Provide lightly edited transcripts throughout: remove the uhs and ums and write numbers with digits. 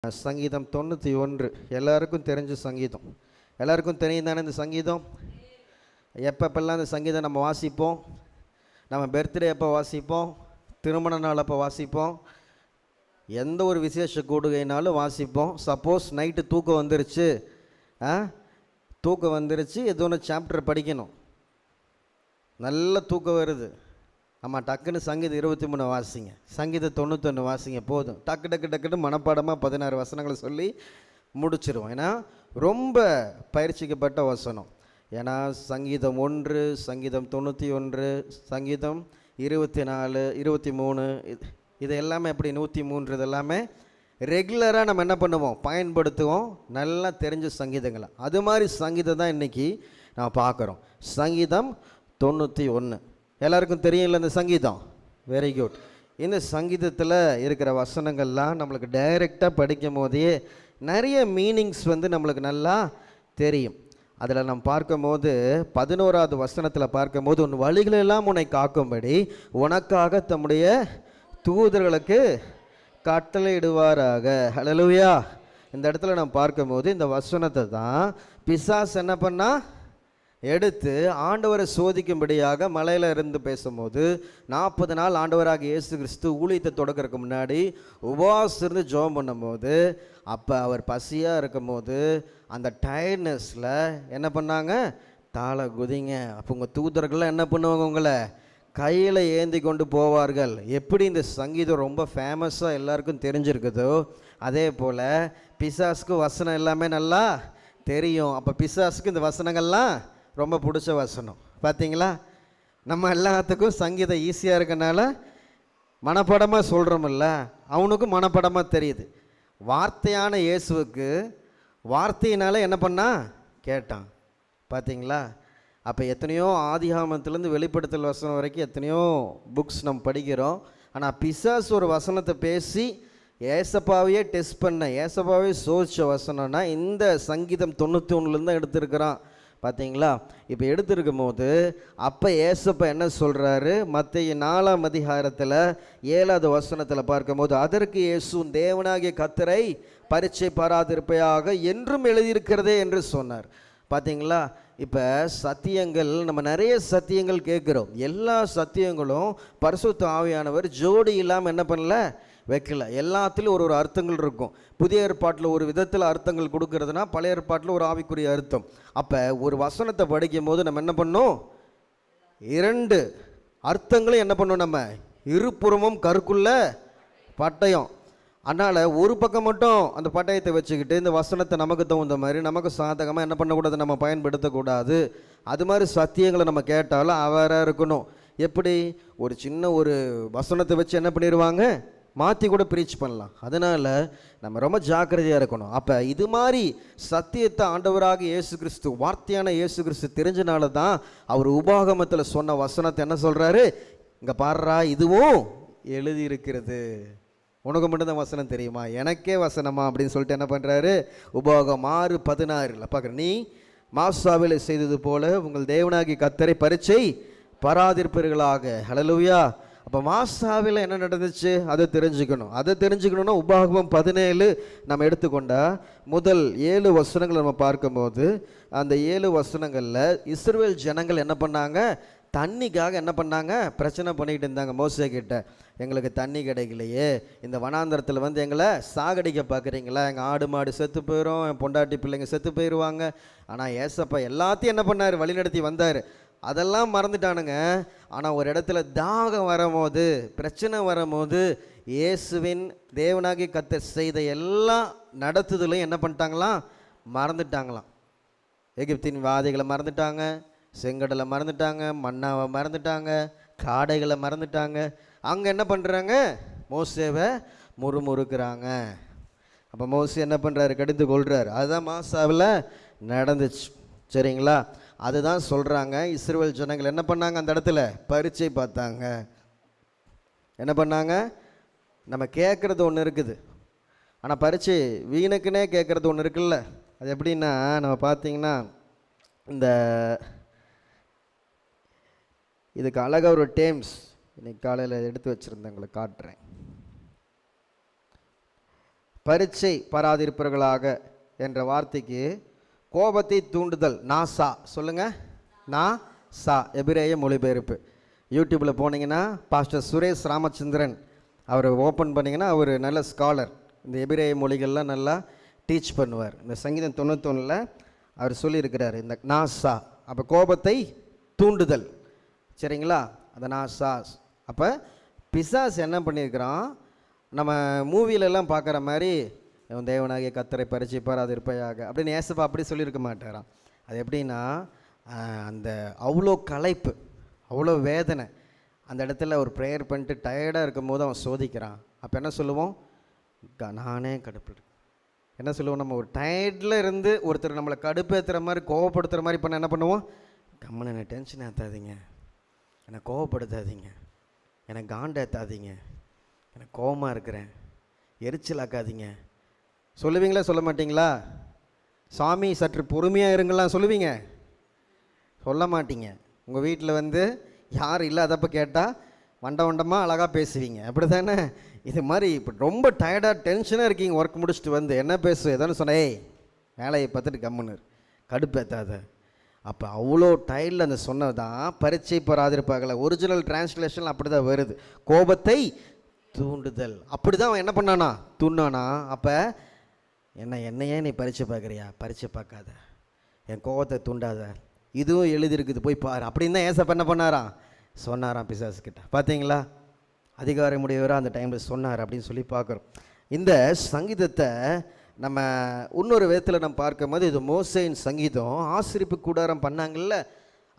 சங்கீதம் 91 எல்லாருக்கும் தெரிஞ்ச சங்கீதம். எல்லாருக்கும் தெரியும் தானே இந்த சங்கீதம்? எப்பப்பெல்லாம் இந்த சங்கீதம் நம்ம வாசிப்போம்? நம்ம பர்த்டே அப்போ வாசிப்போம், திருமண நாள் அப்போ வாசிப்போம், எந்த ஒரு விசேஷ கூடுகைனாலும் வாசிப்போம். சப்போஸ் நைட்டு தூக்கம் வந்துருச்சு, ஏதோ ஒன்று சாப்டர் படிக்கணும், நல்ல தூக்கம் வருது, ஆமாம், டக்குன்னு சங்கீதம் 23 வாசிங்க, சங்கீதம் 91 வாசிங்க, போதும். டக்குன்னு மனப்பாடமாக 16 வசனங்களை சொல்லி முடிச்சிருவோம். ஏன்னா ரொம்ப பயிற்சிக்கப்பட்ட வசனம். ஏன்னா சங்கீதம் 1, சங்கீதம் 91, சங்கீதம் 24, 23 இது எல்லாமே எப்படி 103 இது எல்லாமே ரெகுலராக நம்ம என்ன பண்ணுவோம், பயன்படுத்துவோம், நல்லா தெரிஞ்ச சங்கீதங்களை. அது மாதிரி சங்கீதம் தான் இன்றைக்கி நான் பார்க்குறோம். சங்கீதம் 91 எல்லாருக்கும் தெரியல இந்த சங்கீதம். Very good. இந்த சங்கீதத்தில் இருக்கிற வசனங்கள்லாம் நம்மளுக்கு டைரெக்டாக படிக்கும் போதே நிறைய மீனிங்ஸ் நம்மளுக்கு நல்லா தெரியும். அதில் நம்ம பார்க்கும்போது 11வது வசனத்தில் பார்க்கும்போது, உன் வழிகளெல்லாம் உன்னை காக்கும்படி உனக்காக தம்முடைய தூதர்களுக்கு கட்டளையிடுவாராக. ஹல்லேலூயா. இந்த இடத்துல நம்ம பார்க்கும்போது இந்த வசனத்தை தான் பிசாசு என்ன பண்ணா எடுத்து ஆண்டவரை சோதிக்கும்படியாக மலையில் இருந்து பேசும்போது 40 நாள் ஆண்டவராக இயேசு கிறிஸ்து ஊழியத்தை தொடக்கிறதுக்கு முன்னாடி உபவாசம் இருந்து ஜெபம் பண்ணும்போது, அப்போ அவர் பசியாக இருக்கும்போது அந்த டயர்ட்னஸில் என்ன பண்ணாங்க, தாள குதிங்க. அப்போ உங்கள் தூதர்கள்லாம் என்ன பண்ணுவாங்க, உங்களை கையில் ஏந்தி கொண்டு போவார்கள். எப்படி இந்த சங்கீதம் ரொம்ப ஃபேமஸாக எல்லாருக்கும் தெரிஞ்சிருக்குதோ, அதே போல் பிசாசுக்கு வசனம் எல்லாமே நல்லா தெரியும். அப்போ பிசாசுக்கு இந்த வசனங்கள்லாம் ரொம்ப பிடிச்ச வசனம். பார்த்தீங்களா, நம்ம எல்லாத்துக்கும் சங்கீதம் ஈஸியாக இருக்கனால மனப்படமாக சொல்கிறோமில்ல, அவனுக்கும் மனப்படமாக தெரியுது. வார்த்தையான இயேசுவுக்கு வார்த்தையினால் என்ன பண்ணா கேட்டான். பார்த்தீங்களா, அப்போ எத்தனையோ ஆதிகாமத்திலேருந்து வெளிப்படுத்தல் வசனம் வரைக்கும் எத்தனையோ புக்ஸ் நம்ம படிக்கிறோம். ஆனால் பிசாசு ஒரு வசனத்தை பேசி ஏசப்பாவையே டெஸ்ட் பண்ண, ஏசப்பாவே சோதிச்ச வசனம்னா இந்த சங்கீதம் 91 தான் எடுத்திருக்கிறான். பார்த்தீங்களா, இப்போ எடுத்திருக்கும் போது அப்போ ஏசப்பா என்ன சொல்கிறாரு, மத்தேயு 4ஆம் அதிகாரத்தில் 7வது வசனத்தில் பார்க்கும்போது, அதற்கு இயேசு தேவனாகிய கர்த்தரை பரீட்சை பாராதிருப்பையாக என்றும் எழுதியிருக்கிறதே என்று சொன்னார். பார்த்தீங்களா, இப்போ சத்தியங்கள் நம்ம நிறைய சத்தியங்கள் கேட்குறோம். எல்லா சத்தியங்களும் பரிசுத்த ஆவியானவர் ஜோடி இல்லாமல் என்ன பண்ணல, வைக்கல. எல்லாத்துலேயும் ஒரு அர்த்தங்கள் இருக்கும். புதிய ஏற்பாட்டில் ஒரு விதத்தில் அர்த்தங்கள் கொடுக்கறதுனா பழைய ஏற்பாட்டில் ஒரு ஆவிக்குரிய அர்த்தம். அப்போ ஒரு வசனத்தை படிக்கும் போது நம்ம என்ன பண்ணோம், 2 அர்த்தங்களும் என்ன பண்ணோம், நம்ம இருபுறமும் கருக்குள்ள பட்டயம். அதனால் ஒரு பக்கம் மட்டும் அந்த பட்டயத்தை வச்சுக்கிட்டு இந்த வசனத்தை நமக்கு தகுந்த மாதிரி நமக்கு சாதகமாக என்ன பண்ணக்கூடாது, நம்ம பயன்படுத்தக்கூடாது. அது மாதிரி சத்தியங்களை நம்ம கேட்டாலும் அவராக இருக்கணும். எப்படி ஒரு சின்ன ஒரு வசனத்தை வச்சு என்ன பண்ணிடுவாங்க, மாற்றி கூட ப்ரீச் பண்ணலாம். அதனால் நம்ம ரொம்ப ஜாக்கிரதையாக இருக்கணும். அப்போ இது மாதிரி சத்தியத்தை ஆண்டவராக இயேசு கிறிஸ்து, வார்த்தையான இயேசு கிறிஸ்து தெரிஞ்சனால தான் அவர் உபாகமத்தில் சொன்ன வசனத்தை என்ன சொல்கிறாரு, இங்கே பாடுறா இதுவும் எழுதியிருக்கிறது. உனக்கு மட்டும்தான் வசனம் தெரியுமா, எனக்கே வசனமா அப்படின்னு சொல்லிட்டு என்ன பண்ணுறாரு, உபாகம் 6:16 பார்க்குற, நீ மாசாவில் செய்தது போல உங்கள் தேவனாகி கர்த்தரை பரீட்சை பாராதிருப்பீர்களாக. ஹல்லேலூயா. அப்போ மாசாவில் என்ன நடந்துச்சு அதை தெரிஞ்சுக்கணும். அதை தெரிஞ்சுக்கணுன்னா உபாகமம் 17 நம்ம எடுத்துக்கொண்டா முதல் 7 வசனங்களை நம்ம பார்க்கும்போது, அந்த 7 வசனங்களில் இஸ்ரவேல் ஜனங்கள் என்ன பண்ணாங்க, தண்ணிக்காக என்ன பண்ணாங்க, பிரச்சனை பண்ணிக்கிட்டு இருந்தாங்க மோசே கிட்ட. எங்களுக்கு தண்ணி கிடைக்கலையே, இந்த வனாந்தரத்தில் எங்களை சாகடிக்க பார்க்குறீங்களா, எங்கள் ஆடு மாடு செத்து போயிடும், என் பொண்டாட்டி பிள்ளைங்க செத்து போயிடுவாங்க. ஆனால் ஏசப்பா எல்லாத்தையும் என்ன பண்ணார், வழிநடத்தி வந்தார். அதெல்லாம் மறந்துட்டானுங்க. ஆனால் ஒரு இடத்துல தாகம் வரும்போது, பிரச்சனை வரும்போது, இயேசுவின் தேவனாகி கர்த்தர் செய்த எல்லா நடத்துதலையும் என்ன பண்ணிட்டாங்களாம், மறந்துட்டாங்களாம். எகிப்தின் வாதைகளை மறந்துட்டாங்க, செங்கடலை மறந்துட்டாங்க, மன்னாவை மறந்துட்டாங்க, காடைகளை மறந்துட்டாங்க. அங்கே என்ன பண்ணுறாங்க, மோசேவை முறுமுறுக்கிறாங்க. அப்போ மோசே என்ன பண்ணுறாரு, கடிந்து கொள்கிறார். அதுதான் மாசாவில் நடந்துச்சு. சரிங்களா, அதுதான் சொல்கிறாங்க. இஸ்ரவேல் ஜனங்கள் என்ன பண்ணாங்க, அந்த இடத்துல பரீட்சை பார்த்தாங்க. என்ன பண்ணாங்க, நம்ம கேட்குறது ஒன்று இருக்குது, ஆனால் பரீட்சை வீணுக்குன்னே கேட்குறது ஒன்று இருக்குல்ல. அது எப்படின்னா, நம்ம பார்த்திங்கன்னா இந்த இதுக்கு அழகாக ஒரு டேம்ஸ் இன்னைக்கு காலையில் எடுத்து வச்சுருந்தேன், உங்களுக்கு காட்டுறேன். பரீட்சை பாராதிருப்பவர்களாக என்ற வார்த்தைக்கு கோபத்தை தூண்டுதல் நாசா. சொல்லுங்கள், நாசா எபிரேய மொழிபெயர்ப்பு. யூடியூப்பில் போனீங்கன்னா பாஸ்டர் சுரேஷ் ராமச்சந்திரன் அவரை ஓப்பன் பண்ணிங்கன்னா அவர் நல்ல ஸ்காலர், இந்த எபிரேய மொழிகள்லாம் நல்லா டீச் பண்ணுவார். இந்த சங்கீதம் 91 அவர் சொல்லியிருக்கிறார் இந்த நாசா. அப்போ கோபத்தை தூண்டுதல், சரிங்களா, அந்த நாசா. அப்போ பிசாஸ் என்ன பண்ணியிருக்கிறான், நம்ம மூவிலெல்லாம் பார்க்குற மாதிரி தேவனாகிய கர்த்தரை பரிசிப்பார் அது இருப்பையாக அப்படின்னு ஏசப்பா அப்படி சொல்லியிருக்க மாட்டாராம். அது எப்படின்னா அந்த அவ்வளோ களைப்பு, அவ்வளோ வேதனை, அந்த இடத்துல ஒரு ப்ரேயர் பண்ணிட்டு டயர்டாக இருக்கும் போது அவன் சோதிக்கிறான். அப்போ என்ன சொல்லுவோம், நானே கடுப்பு. என்ன சொல்லுவோம், நம்ம ஒரு டயர்டில் இருந்து ஒருத்தர் நம்மளை கடுப்பேற்றுற மாதிரி கோவப்படுத்துகிற மாதிரி பண்ண என்ன பண்ணுவோம், கம்மனை என்னை டென்ஷன் ஏற்றாதீங்க, என்னை கோவப்படுத்தாதீங்க, எனக்கு காண்ட ஏற்றாதீங்க, எனக்கு கோவமாக இருக்கிறேன், எரிச்சலாக்காதீங்க சொல்லுவீங்களா சொல்ல மாட்டிங்களா? சாமி சற்று பொறுமையாக இருங்களாம் சொல்லுவீங்க, சொல்ல மாட்டீங்க. உங்கள் வீட்டில் வந்து யார் இல்லாதப்போ கேட்டால் வண்டமாக அழகாக பேசுவீங்க, அப்படி தானே? இது மாதிரி இப்போ ரொம்ப டயர்டாக டென்ஷனாக இருக்கீங்க, ஒர்க் முடிச்சுட்டு வந்து என்ன பேசு எதானு சொன்னேன், ஏய் வேலையை பார்த்துட்டு கம்முன்னு கடுப்பேற்றாத. அப்போ அவ்வளோ டயர்டில் அந்த சொன்னது தான் பரீட்சை பாராதிருப்பார்கள. ஒரிஜினல் டிரான்ஸ்லேஷன் அப்படி தான் வருது, கோபத்தை தூண்டுதல். அப்படி தான் அவன் என்ன பண்ணானா, தூண்டானா. அப்போ என்னையே நீ பரீட்சை பார்க்குறியா, பரீட்சை பார்க்காத, என் கோபத்தை தூண்டாத, இதுவும் எழுதியிருக்குது போய் பாரு அப்படின்னு தான் ஏசப்பா என்ன பண்ணாராம், சொன்னாராம் பிசாசுக்கிட்ட. பார்த்தீங்களா, அதிகாரமுடையவராக அந்த டைமில் சொன்னார் அப்படின்னு சொல்லி பார்க்குறோம். இந்த சங்கீதத்தை நம்ம இன்னொரு விதத்தில் நம்ம பார்க்கும்போது இது மோசேயின் சங்கீதம், ஆசரிப்பு கூடாரம் பண்ணாங்கல்ல,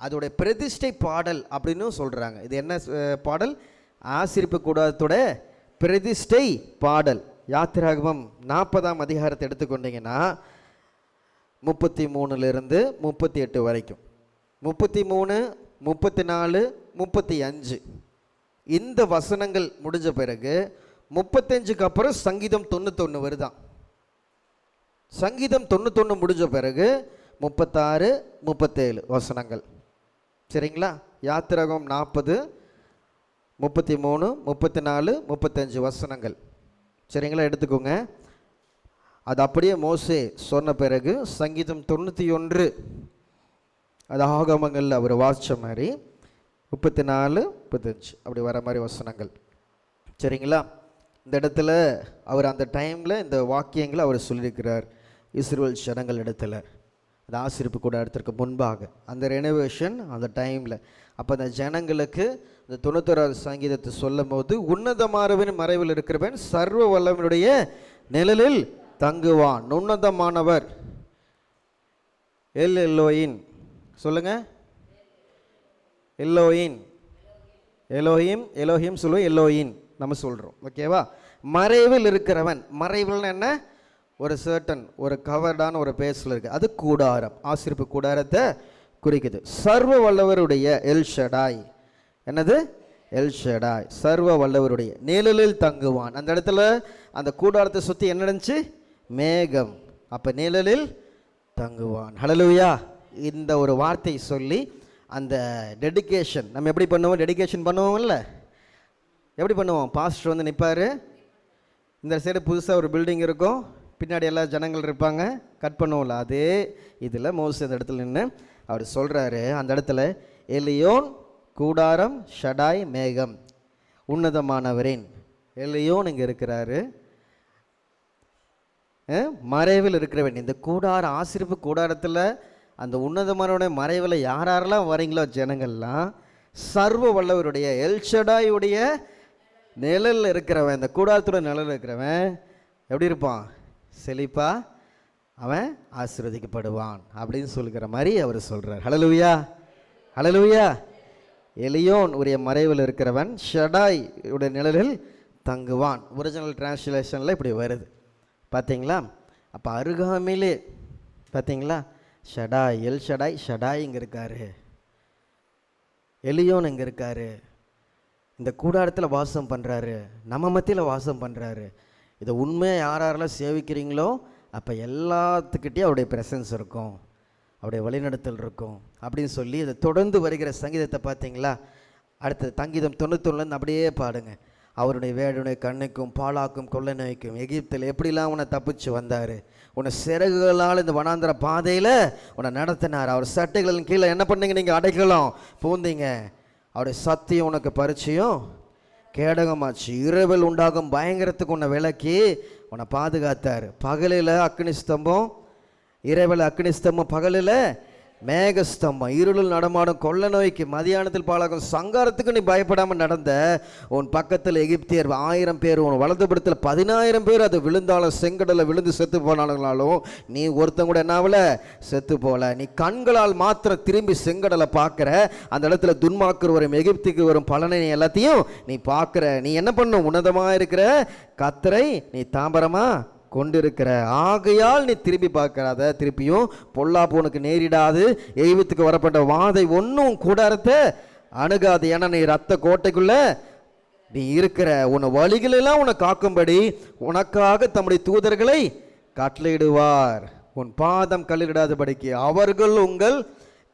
அதோடைய பிரதிஷ்டை பாடல் அப்படின்னு சொல்கிறாங்க. இது என்ன பாடல், ஆசரிப்பு கூடாரத்தோட பிரதிஷ்டை பாடல். யாத்திராகமம் 40ஆம் அதிகாரத்தை எடுத்துக்கொண்டீங்கன்னா 33 38 வரைக்கும், 33, 34, 35 இந்த வசனங்கள் முடிஞ்ச பிறகு 35க்கு அப்புறம் சங்கீதம் 91 வருதான். சங்கீதம் 91 முடிஞ்ச பிறகு 36, 37 வசனங்கள், சரிங்களா. யாத்திராகமம் 40, 33, 34, 35 வசனங்கள், சரிங்களா, எடுத்துக்கோங்க. அது அப்படியே மோசே சொன்ன பிறகு சங்கீதம் 91 அது ஆகமங்களில் அவர் வாசித்த மாதிரி 34, 35 அப்படி வர மாதிரி வசனங்கள், சரிங்களா. இந்த இடத்துல அவர் அந்த டைமில் இந்த வாக்கியங்களை அவர் சொல்லியிருக்கிறார் இஸ்ரவேல் ஜனங்கள் இடத்துல, அது ஆசரிப்பு கூட இடத்திற்கு முன்பாக அந்த ரெனோவேஷன் அந்த டைமில். அப்போ அந்த ஜனங்களுக்கு இந்த 91வது சங்கீதத்தை சொல்லும் போது, உன்னதமானவன் மறைவில் இருக்கிறவன் சர்வ வல்லவனுடைய நிழலில் தங்குவான். உன்னதமானவர் எல்லோயின், சொல்லுங்க, எல்லோயின், எலோஹிம், எலோஹிம் சொல்லுவோம், எல்லோயின் நம்ம சொல்கிறோம், ஓகேவா. மறைவில் இருக்கிறவன், மறைவில் என்ன, ஒரு சர்டன் ஒரு கவர்டான ஒரு பேஸில் இருக்குது, அது கூடாரம், ஆசரிப்பு கூடாரத்தை குறிக்குது. சர்வ வல்லவருடைய எல் ஷடாய், என்னது, எல் ஷடாய் சர்வ வல்லவருடைய நிழலில் தங்குவான். அந்த இடத்துல அந்த கூடாரத்தை சுற்றி என்ன நடந்துச்சு, மேகம், அப்போ நிழலில் தங்குவான். ஹல்லேலூயா. இந்த ஒரு வார்த்தை சொல்லி அந்த டெடிகேஷன் நம்ம எப்படி பண்ணுவோம், டெடிகேஷன் பண்ணுவோம்ல, எப்படி பண்ணுவோம், பாஸ்டர் வந்து நிற்பார், இந்த சைடு புதுசாக ஒரு பில்டிங் இருக்கும், பின்னாடி எல்லா ஜனங்கள் இருப்பாங்க, கட் பண்ணுவோம்ல, அதே இதில் மோசே அந்த இடத்துல நின்று அவர் சொல்கிறாரு, அந்த இடத்துல எலியோன் கூடாரம் ஷடாய் மேகம், உன்னதமானவரின் எலியோன் இங்கே இருக்கிறாரு, மறைவில் இருக்கிறவன். இந்த கூடார ஆசரிப்பு கூடாரத்தில் அந்த உன்னதமானவருடைய மறைவில் யாரெல்லாம் வரீங்களோ ஜனங்கள்லாம் சர்வ வல்லவருடைய எல் ஷடாயுடைய நிழலில் இருக்கிறவன், இந்த கூடாரத்தோட நிழலில் இருக்கிறவன் எப்படி இருப்பான், செழிப்பா அவன் ஆசீர்வதிக்கப்படுவான் அப்படின்னு சொல்லுகிற மாதிரி அவர் சொல்கிறார். ஹல்லேலூயா, ஹல்லேலூயா. எலியோன் உடைய மறைவில் இருக்கிறவன் ஷடாய் உடைய நிழலில் தங்குவான். ஒரிஜினல் டிரான்ஸ்லேஷனில் இப்படி வருது, பார்த்தீங்களா. அப்போ அருகாமையிலே பார்த்தீங்களா, ஷடாய், எல் ஷடாய், ஷடாய் இங்கே இருக்காரு, எலியோன் இங்கே இருக்காரு, இந்த கூடாரத்தில் வாசம் பண்ணுறாரு, நம்ம மத்தியில் வாசம் பண்ணுறாரு. இதை உண்மையாக யாரெல்லாம் சேவிக்கிறீங்களோ அப்போ எல்லாத்துக்கிட்டேயும் அவருடைய ப்ரெசன்ஸ் இருக்கும், அவருடைய வழிநடத்தல் இருக்கும் அப்படின்னு சொல்லி இதை தொடர்ந்து வருகிற சங்கீதத்தை பார்த்தீங்களா. அடுத்தது சங்கீதம் 91 அப்படியே பாடுங்க. அவருடைய வேடனுடைய கண்ணுக்கும் பாலாக்கும் கொள்ளை நோய்க்கும் எகிப்தில் எப்படிலாம் உன்னை தப்பிச்சு வந்தார், உன்னை சிறகுகளால் இந்த வனாந்திர பாதையில் உன்னை நடத்தினார். அவர் சட்டைகளின் கீழே என்ன பண்ணீங்க, நீங்கள் அடைக்கலாம் பூந்தீங்க. அவருடைய சத்தியம் உனக்கு பரிச்சயம் கேடகமாச்சு. இரவில் உண்டாகும் பயங்கரத்துக்கு உன்னை விலக்கி உன்னை பாதுகாத்தார். பகலில் அக்னி ஸ்தம்பம், இரவில் அக்னி ஸ்தம்பம், பகலில் மேகஸ்தம்பம். இருளில் நடமாடும் கொள்ள நோய்க்கு, மதியானத்தில் பாலாகும் சங்காரத்துக்கு நீ பயப்படாமல் நடந்த. உன் பக்கத்தில் எகிப்தியர் 1000 பேர், உன் வலதுபுறத்தில் 10000 பேர் அது விழுந்தாலும் செங்கடலை விழுந்து செத்து போனாலும் நீ ஒருத்தன் கூட என்னாவில் செத்து போல. நீ கண்களால் மாத்திரம் திரும்பி செங்கடலை பார்க்குற. அந்த இடத்துல துன்மார்க்கர் வரும், எகிப்துக்கு வரும் பலனை எல்லாத்தையும் நீ பார்க்குற. நீ என்ன பண்ணும், உன்னதமாக இருக்கிற கர்த்தரை நீ தாம்பரமா கொண்டிருக்கிற. ஆகையால் நீ திரும்பி பார்க்கறாத, திருப்பியும் பொல்லாப்பு உனக்கு நேரிடாது. எகிப்துக்கு வரப்பட்ட வாதை ஒன்றும் கூடாரத்தை அணுகாது. ஏன்னா நீ ரத்த கோட்டைக்குள்ள நீ இருக்கிற. உன் வழிகளெல்லாம் உன்னை காக்கும்படி உனக்காக தம்முடைய தூதர்களை கட்டளையிடுவார். உன் பாதம் கல்லிடாதபடிக்கு அவர்கள் உங்கள்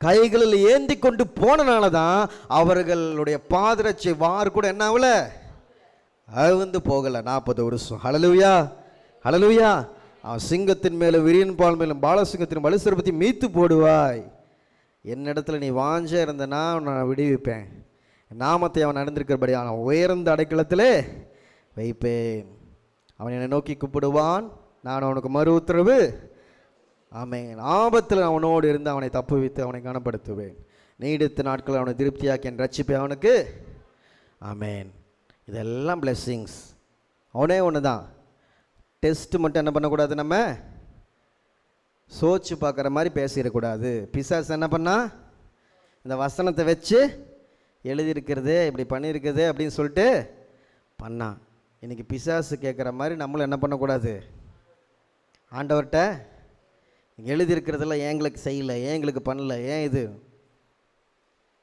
கைகளில் ஏந்தி கொண்டு போனனால தான் அவர்களுடைய பாதரட்சை வார் கூட என்ன ஆகல, அழுந்து போகலை 40 வருஷம். ஹல்லேலூயா, ஹல்லேலூயா. அவன் சிங்கத்தின் மேலும் விரியன் பால் மேலும் பாலசிங்கத்தின் வலுசரபத்தை மீத்து போடுவாய். என்னிடத்துல நீ வாஞ்ச இருந்தனா நான் விடுவிப்பேன். நாமத்தை அவன் நடந்திருக்கிறபடி அவன் உயர்ந்த அடைக்கலத்திலே வைப்பேன். அவன் என்னை நோக்கி கூப்பிடுவான், நான் அவனுக்கு மறு உத்தரவு ஆமென். ஆபத்தில் அவனோடு இருந்து அவனை தப்புவித்து அவனை கனப்படுத்துவேன். நீடித்த நாட்கள் அவனை திருப்தியாக்கி என் ரட்சிப்பை அவனுக்கு ஆமென். இதெல்லாம் பிளெஸ்ஸிங்ஸ். அவனே ஒன்று தான். டெஸ்ட்டு மட்டும் என்ன பண்ணக்கூடாது, நம்ம சோச்சு பார்க்குற மாதிரி பேசிடக்கூடாது. பிசாசு என்ன பண்ணா, இந்த வசனத்தை வச்சு எழுதியிருக்கிறது இப்படி பண்ணியிருக்குது அப்படின்னு சொல்லிட்டு பண்ணான். இன்றைக்கி பிசாசு கேட்குற மாதிரி நம்மளும் என்ன பண்ணக்கூடாது, ஆண்டவர்கிட்ட எழுதியிருக்கிறதெல்லாம் எங்களுக்கு செய்யலை, எங்களுக்கு பண்ணல, ஏன் இது,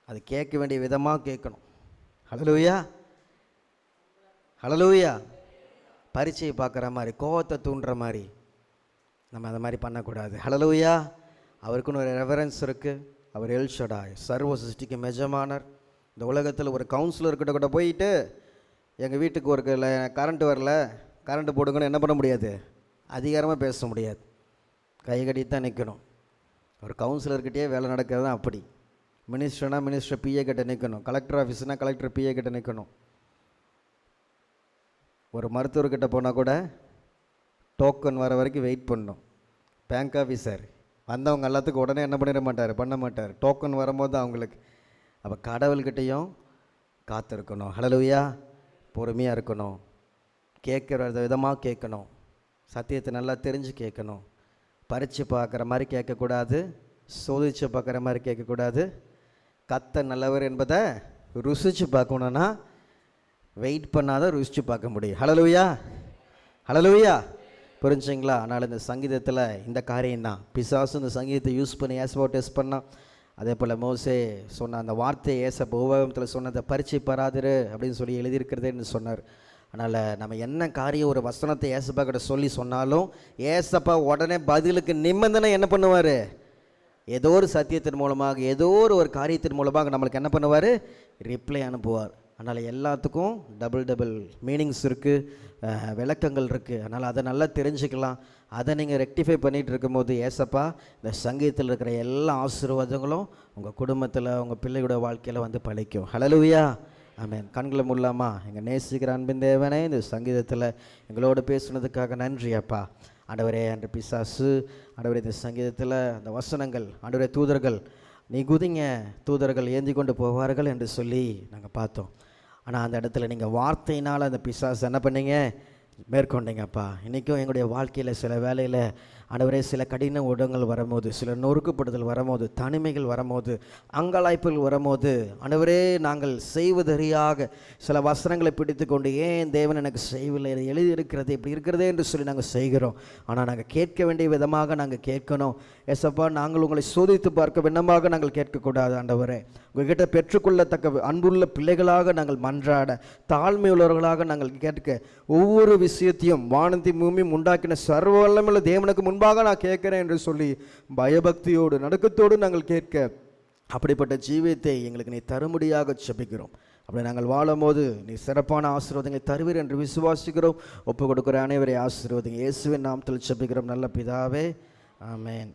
அது கேட்க வேண்டிய விதமாக கேட்கணும். ஹல்லேலூயா, ஹல்லேலூயா. பரீட்சையை பார்க்குற மாதிரி, கோவத்தை தூண்டுற மாதிரி நம்ம அதை மாதிரி பண்ணக்கூடாது. ஹல்லேலூயா. அவருக்குன்னு ஒரு ரெவரன்ஸ் இருக்குது. அவர் எல் ஷடாய், சர்வ சிருஷ்டிக்கு மெஜமானர். இந்த உலகத்தில் ஒரு கவுன்சிலர்கிட்ட கூட போயிட்டு எங்கள் வீட்டுக்கு ஒரு கரண்ட்டு வரல, கரண்ட்டு போடுங்கன்னு என்ன பண்ண முடியாது, அதிகாரமாக பேச முடியாது. கை கட்டி தான் நிற்கணும். ஒரு கவுன்சிலர்கிட்டயே வேலை நடக்கிறது தான் அப்படி. மினிஸ்டர்னா மினிஸ்டர் பிஏ கிட்ட நிற்கணும், கலெக்டர் ஆஃபீஸ்னால் கலெக்டர் பிஏ கிட்ட நிற்கணும். ஒரு மருத்துவர்கிட்ட போனால் கூட டோக்கன் வர வரைக்கும் வெயிட் பண்ணணும். பேங்க் ஆஃபீஸர் வந்தவங்க எல்லாத்துக்கும் உடனே என்ன பண்ண மாட்டார், டோக்கன் வரும்போது அவங்களுக்கு. அப்போ கடவுள்கிட்டையும் காத்திருக்கணும். ஹல்லேலூயா. பொறுமையாக இருக்கணும், கேட்குற விதமாக கேட்கணும், சத்தியத்தை நல்லா தெரிஞ்சு கேட்கணும். பறித்து பார்க்குற மாதிரி கேட்கக்கூடாது, சோதித்து பார்க்குற மாதிரி கேட்கக்கூடாது. கர்த்தர் நல்லவர் என்பதை ருசித்து பார்க்கணுன்னா வெயிட் பண்ணாதான் ருசித்து பார்க்க முடியும். ஹல்லேலூயா, ஹல்லேலூயா. புரிஞ்சுங்களா? அதனால் இந்த சங்கீதத்தில் இந்த காரியம்தான். பிசாசு இந்த சங்கீதத்தை யூஸ் பண்ணி ஏசப்பாவை டெஸ்ட் பண்ணான். அதே போல் மோசே சொன்ன அந்த வார்த்தையை ஏசப்பா உபயோகத்தில் சொன்னதை பரீட்சை பெறாதிரு அப்படின்னு சொல்லி எழுதியிருக்கிறதேன்னு சொன்னார். அதனால் நம்ம என்ன காரியம் ஒரு வசனத்தை ஏசப்பா கிட்ட சொல்லி சொன்னாலும் ஏசப்பா உடனே பதிலுக்கு நிபந்தனை என்ன பண்ணுவார், ஏதோ ஒரு சத்தியத்தின் மூலமாக, ஏதோ ஒரு காரியத்தின் மூலமாக நம்மளுக்கு என்ன பண்ணுவார், ரிப்ளை அனுப்புவார். அதனால் எல்லாத்துக்கும் டபுள் மீனிங்ஸ் இருக்குது, விளக்கங்கள் இருக்குது. அதனால் அதை நல்லா தெரிஞ்சுக்கலாம். அதை நீங்கள் ரெக்டிஃபை பண்ணிகிட்டு இருக்கும்போது ஏசப்பா இந்த சங்கீதத்தில் இருக்கிற எல்லா ஆசீர்வாதங்களும் உங்கள் குடும்பத்தில், உங்கள் பிள்ளையோட வாழ்க்கையில் வந்து பழிக்கும். ஹல்லேலூயா, ஆமென். கண்களை மூடலாமா? எங்கள் நேசிக்கிற அன்பின் தேவனே, இந்த சங்கீதத்தில் எங்களோடு பேசுனதுக்காக நன்றி அப்பா. ஆண்டவரே, அன்று பிசாசு ஆண்டவரே இந்த சங்கீதத்தில் அந்த வசனங்கள் ஆண்டவரே தூதர்கள் நீ குதிங்க, தூதர்கள் ஏந்தி கொண்டு போவார்கள் என்று சொல்லி நாங்கள் பார்த்தோம். ஆனால் அந்த இடத்துல நீங்கள் வார்த்தையினால் அந்த பிசாசு என்ன பண்ணீங்க, மேற்கொண்டீங்கப்பா. இன்றைக்கும் எங்களுடைய வாழ்க்கையில் சில வேலையில் ஆண்டவரே சில கடின உடங்கள் வரும்போது, சில நொறுக்குப்படுதல் வரும்போது, தனிமைகள் வரும்போது, அங்கலாய்ப்புகள் வரும்போது ஆண்டவரே நாங்கள் செய்வதறியாக சில வசனங்களை பிடித்து கொண்டு ஏன் தேவன் எனக்கு செய்யவில்லை, எழுதியிருக்கிறது இப்படி இருக்கிறதே என்று சொல்லி நாங்கள் செய்கிறோம். ஆனால் நாங்கள் கேட்க வேண்டிய விதமாக நாங்கள் கேட்கணும். ஏசப்பா, நாங்கள் உங்களை சோதித்து பார்க்க விண்ணமாக நாங்கள் கேட்கக்கூடாது. ஆண்டவரே, உங்கள்கிட்ட பெற்றுக்கொள்ளத்தக்க அன்புள்ள பிள்ளைகளாக நாங்கள் மன்றாட, தாழ்மை உள்ளவர்களாக நாங்கள் கேட்க, ஒவ்வொரு விஷயத்தையும் வானத்தையும் பூமியும் உண்டாக்கின சர்வ வல்லமையுள்ள தேவனுக்கு முன்பாக நான் கேட்கிறேன் என்று சொல்லி பயபக்தியோடு நடுக்கத்தோடு நாங்கள் கேட்க, அப்படிப்பட்ட ஜீவியத்தை எங்களுக்கு நீ தரும்படியாக ஜெபிக்கிறோம். அப்படி நாங்கள் வாழும்போது நீ சிறப்பான ஆசீர்வாதங்களை தருவீர் என்று விசுவாசிக்கிறோம். ஒப்பு கொடுக்குற அனைவரை ஆசீர்வாதம் இயேசுவின் நாமத்தில் ஜெபிக்கிறோம் நல்ல பிதாவே, ஆமென்.